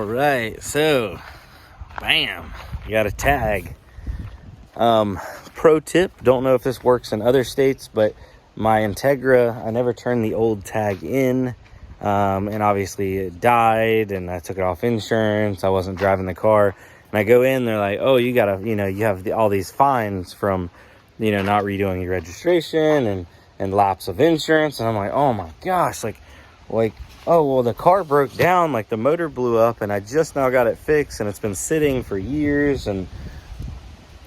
All right, so bam, you got a tag. Pro tip, don't know if this works in other states, but my Integra, I never turned the old tag in, and obviously it died and I took it off insurance. I wasn't driving the car, and I go in, they're like, oh, you gotta, you have all these fines from, not redoing your registration and lapse of insurance. And I'm like, oh my gosh, like, oh, well, the car broke down, like the motor blew up, and I just now got it fixed, and it's been sitting for years, and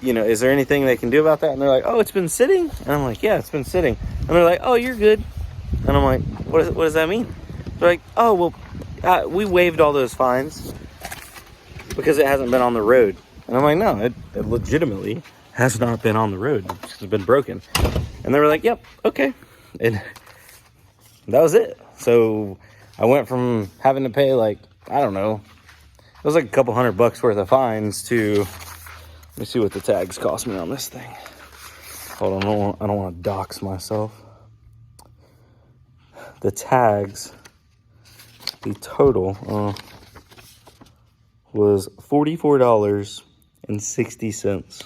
is there anything they can do about that? And they're like, oh, it's been sitting? And I'm like, yeah, it's been sitting. And they're like, oh, you're good. And I'm like, what does that mean? They're like, oh, well, we waived all those fines because it hasn't been on the road. And I'm like, no, it legitimately has not been on the road. It's been broken. And they were like, yep, okay. And that was it. So I went from having to pay, like, I don't know, it was like a couple $100 worth of fines to, let me see what the tags cost me on this thing. Hold on, I don't want to dox myself. The tags, the total was $44.60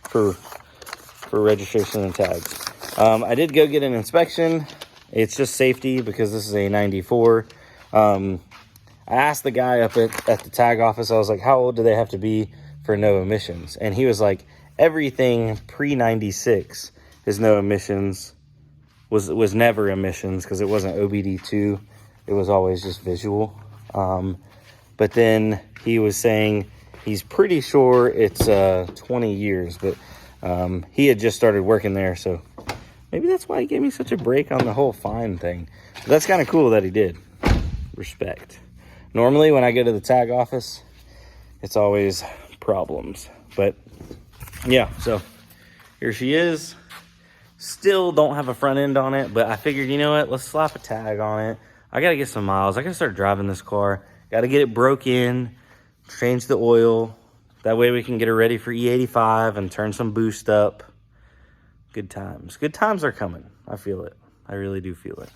for registration and tags. I did go get an inspection. It's just safety because this is a 94. I asked the guy up at the tag office, I was like, how old do they have to be for no emissions? And he was like, everything pre-96 is no emissions, was never emissions because it wasn't OBD2. It was always just visual. But then he was saying he's pretty sure it's 20 years, but he had just started working there, so maybe that's why he gave me such a break on the whole fine thing. But that's kind of cool that he did. Respect. Normally, when I go to the tag office, it's always problems. But yeah, so here she is. Still don't have a front end on it, but I figured, you know what? Let's slap a tag on it. I got to get some miles. I got to start driving this car. Got to get it broke in, change the oil. That way we can get her ready for E85 and turn some boost up. Good times. Good times are coming. I feel it. I really do feel it.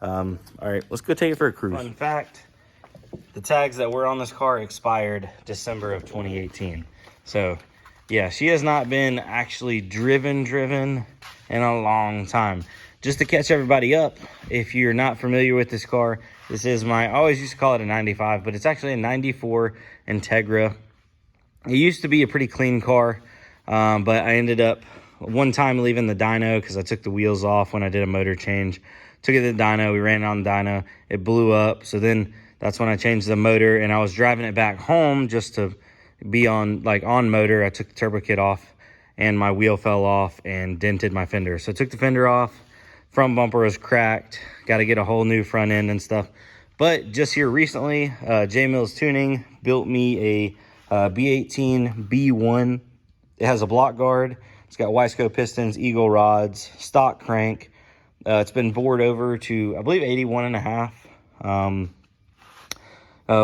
All right, let's go take it for a cruise. Fun fact, the tags that were on this car expired December of 2018. So, yeah, she has not been actually driven in a long time. Just to catch everybody up, if you're not familiar with this car, this is I always used to call it a 95, but it's actually a 94 Integra. It used to be a pretty clean car, but I ended up one time leaving the dyno because I took the wheels off when I did a motor change. Took it to the dyno, we ran it on the dyno, it blew up. So then that's when I changed the motor, and I was driving it back home just to be on motor. I took the turbo kit off, and my wheel fell off and dented my fender. So I took the fender off, front bumper was cracked, got to get a whole new front end and stuff. But just here recently, J Mills Tuning built me a b18 B1. It has a block guard. It's got Wiseco pistons, Eagle rods, stock crank. It's been bored over to, I believe, 81.5.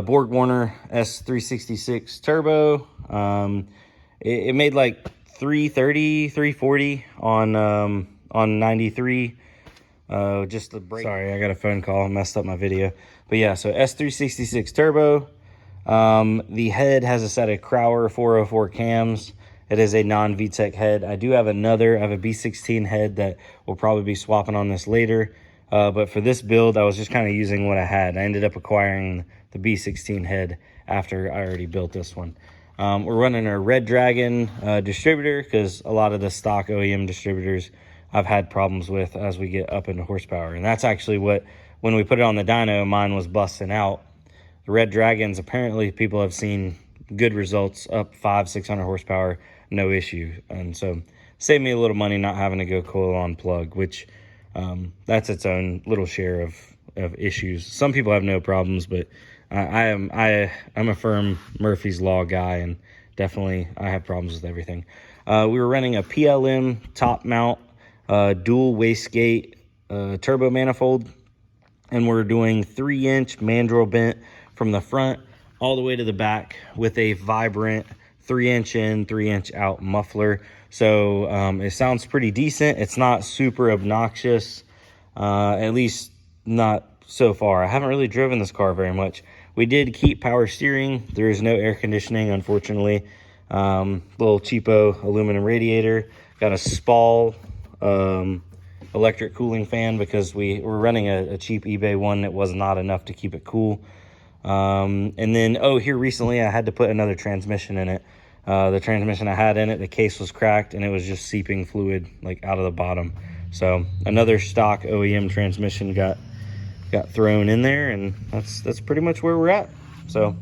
Borg Warner S366 turbo. It made like 330, 340 on 93. Just the brake. Sorry, I got a phone call, messed up my video. But yeah, so S366 turbo. The head has a set of Crowler 404 cams. It is a non-VTEC head. I do have I have a B16 head that we'll probably be swapping on this later. But for this build, I was just kind of using what I had. I ended up acquiring the B16 head after I already built this one. We're running a Red Dragon distributor because a lot of the stock OEM distributors I've had problems with as we get up into horsepower. And that's actually when we put it on the dyno, mine was busting out. The Red Dragons, apparently people have seen good results, up 500-600 horsepower, no issue. And so saved me a little money not having to go coil on plug, which that's its own little share of issues. Some people have no problems, but I'm a firm Murphy's Law guy, and definitely I have problems with everything. We were running a PLM top mount dual wastegate turbo manifold, and we're doing 3-inch mandrel bent from the front all the way to the back with a vibrant 3-inch in, 3-inch out muffler. So it sounds pretty decent. It's not super obnoxious, at least not so far. I haven't really driven this car very much. We did keep power steering. There is no air conditioning, unfortunately. Little cheapo aluminum radiator. Got a Spall electric cooling fan because we were running a cheap eBay one that was not enough to keep it cool. And then, here recently I had to put another transmission in it. The transmission I had in it, the case was cracked and it was just seeping fluid like out of the bottom. So another stock OEM transmission got thrown in there, and that's pretty much where we're at. So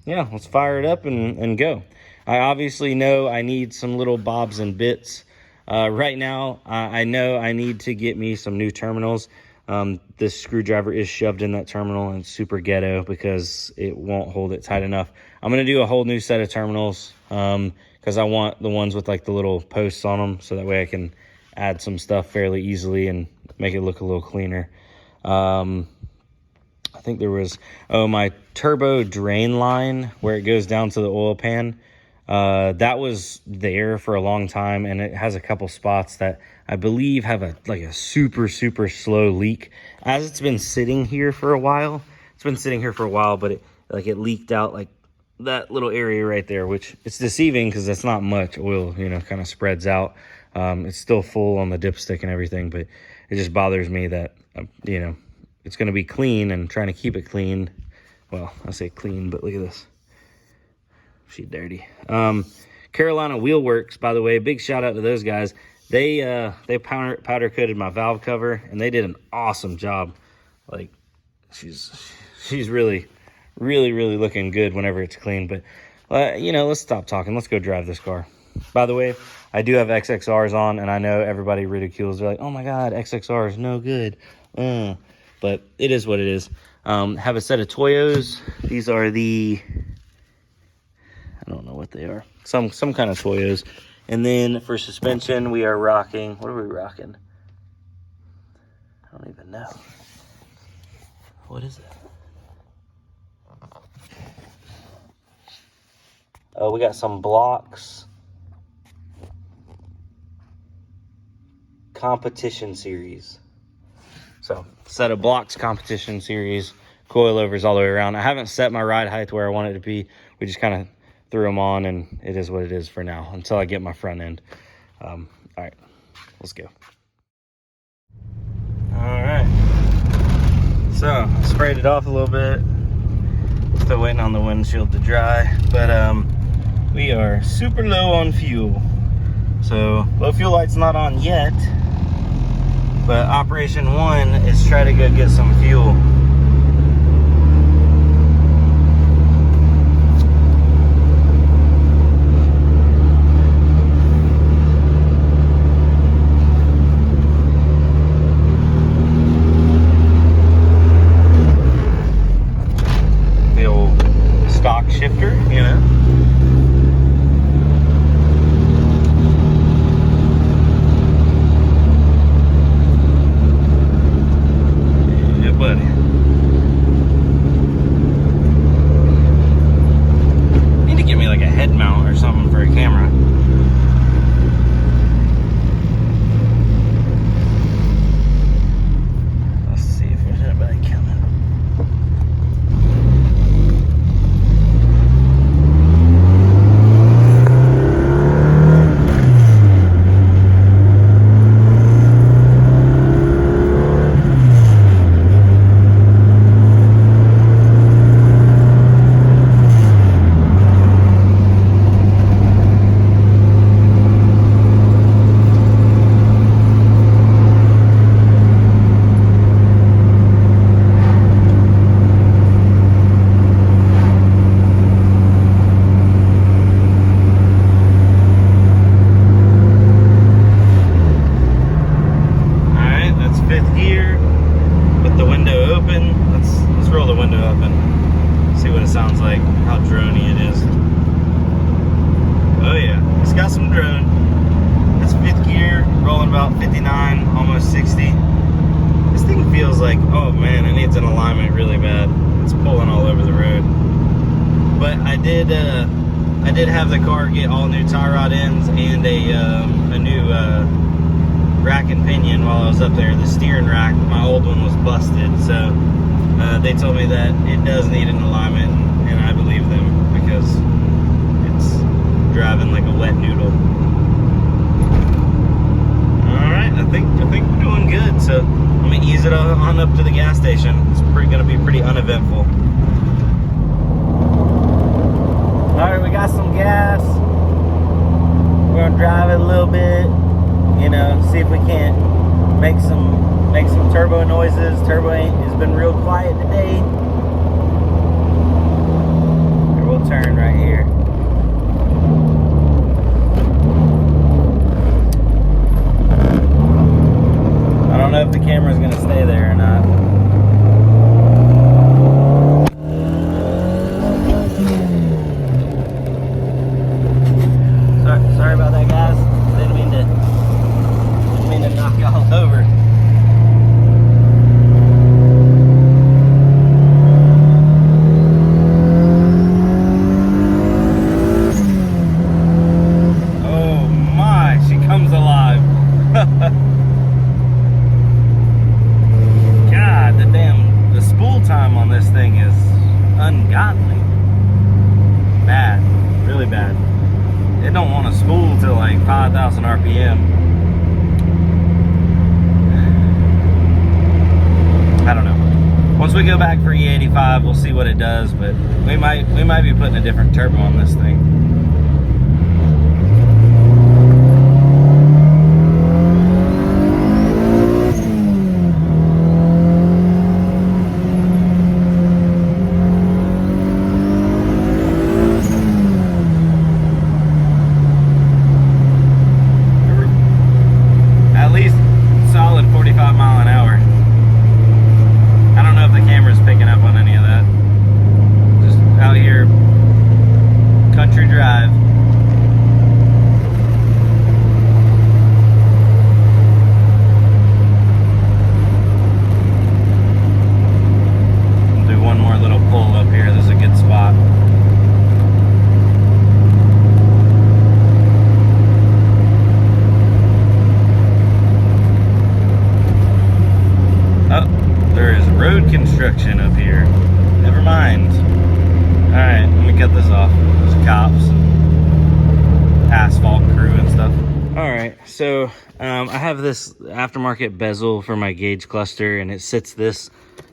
yeah, let's fire it up and go. I obviously know I need some little bobs and bits. Right now, I know I need to get me some new terminals. This screwdriver is shoved in that terminal, and it's super ghetto because it won't hold it tight enough. I'm going to do a whole new set of terminals because I want the ones with like the little posts on them, so that way I can add some stuff fairly easily and make it look a little cleaner. I think there was, my turbo drain line where it goes down to the oil pan. That was there for a long time, and it has a couple spots that I believe have a super slow leak. As it's been sitting here for a while, but it leaked out like that little area right there, which it's deceiving because that's not much oil, kind of spreads out. It's still full on the dipstick and everything, but it just bothers me that, it's going to be clean and trying to keep it clean. Well, I say clean, but look at this. She's dirty. Carolina Wheel Works, by the way, big shout out to those guys. They powder coated my valve cover, and they did an awesome job. Like, she's really looking good whenever it's clean. But let's stop talking. Let's go drive this car. By the way, I do have XXRs on, and I know everybody ridicules. They're like, oh my god, XXR is no good. But it is what it is. Have a set of Toyos. These are the, I don't know what they are. Some kind of Toyos. And then for suspension, we are rocking, what are we rocking? I don't even know. What is it? Oh, we got some blocks. Competition series. So, set of blocks, competition series, coilovers all the way around. I haven't set my ride height where I want it to be. We just kind of threw them on, and it is what it is for now until I get my front end. All right, let's go. All right. So, I sprayed it off a little bit. Still waiting on the windshield to dry, but we are super low on fuel. So, low fuel light's not on yet. But Operation 1 is try to go get some fuel. The old stock shifter, about 59, almost 60. This thing feels like, oh man, it needs an alignment really bad. It's pulling all over the road. But I did have the car get all new tie rod ends and a new rack and pinion while I was up there. The steering rack, my old one, was busted, so they told me that it does need an alignment, and I believe them because it's driving like a wet noodle. All right, I think we're doing good. So I'm gonna ease it on up to the gas station. It's gonna be pretty uneventful. All right, we got some gas. We're gonna drive it a little bit, you know, see if we can't make some turbo noises. Turbo has been real quiet today. Here, we'll turn right here. I don't know if the camera's gonna stay there or not. Sorry about that, guys. Didn't mean to knock y'all over. Oh my, she comes alive. God, the spool time on this thing is ungodly. Bad, really bad. It don't want to spool till like 5,000 RPM. I don't know. Once we go back for E85, we'll see what it does, but we might be putting a different turbo on this thing. At least solid 45 mile an hour. I don't know if the camera's picking up on any of that. Just out here, country drive. I'll do one more little pull up here. This is a good spot. Oh, there is road construction up here. Never mind. Alright, let me cut this off. There's cops, asphalt crew and stuff. Alright, so I have this aftermarket bezel for my gauge cluster, and it sits this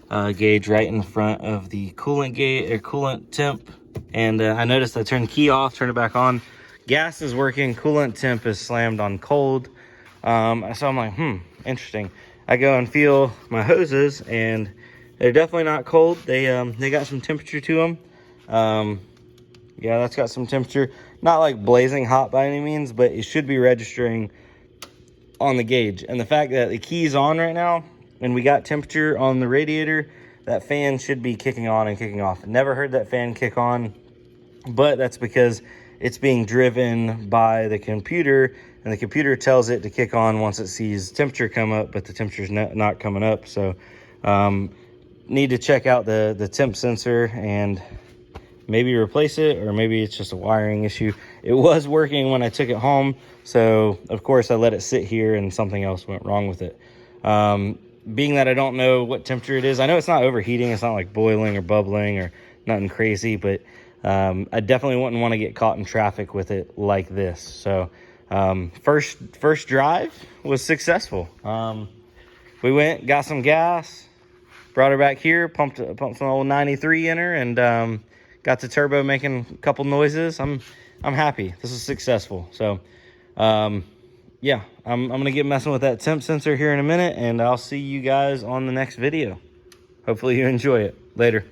gauge right in front of the coolant gauge or coolant temp. And I noticed I turned the key off, turn it back on. Gas is working, coolant temp is slammed on cold. So I'm like, interesting. I go and feel my hoses, and they're definitely not cold. They got some temperature to them. Yeah, that's got some temperature. Not like blazing hot by any means, but it should be registering on the gauge. And the fact that the key's on right now, and we got temperature on the radiator, that fan should be kicking on and kicking off. Never heard that fan kick on, but that's because it's being driven by the computer, and the computer tells it to kick on once it sees temperature come up, but the temperature's not coming up. So need to check out the temp sensor and maybe replace it, or maybe it's just a wiring issue. It was working when I took it home, so of course I let it sit here and something else went wrong with it. Being that I don't know what temperature it is, I know it's not overheating, it's not like boiling or bubbling or nothing crazy, but I definitely wouldn't want to get caught in traffic with it like this. So first drive was successful. We went, got some gas, brought her back here, pumped some old 93 in her, and got the turbo making a couple noises. I'm happy. This is successful. So yeah, I'm gonna get messing with that temp sensor here in a minute, and I'll see you guys on the next video. Hopefully you enjoy it. Later.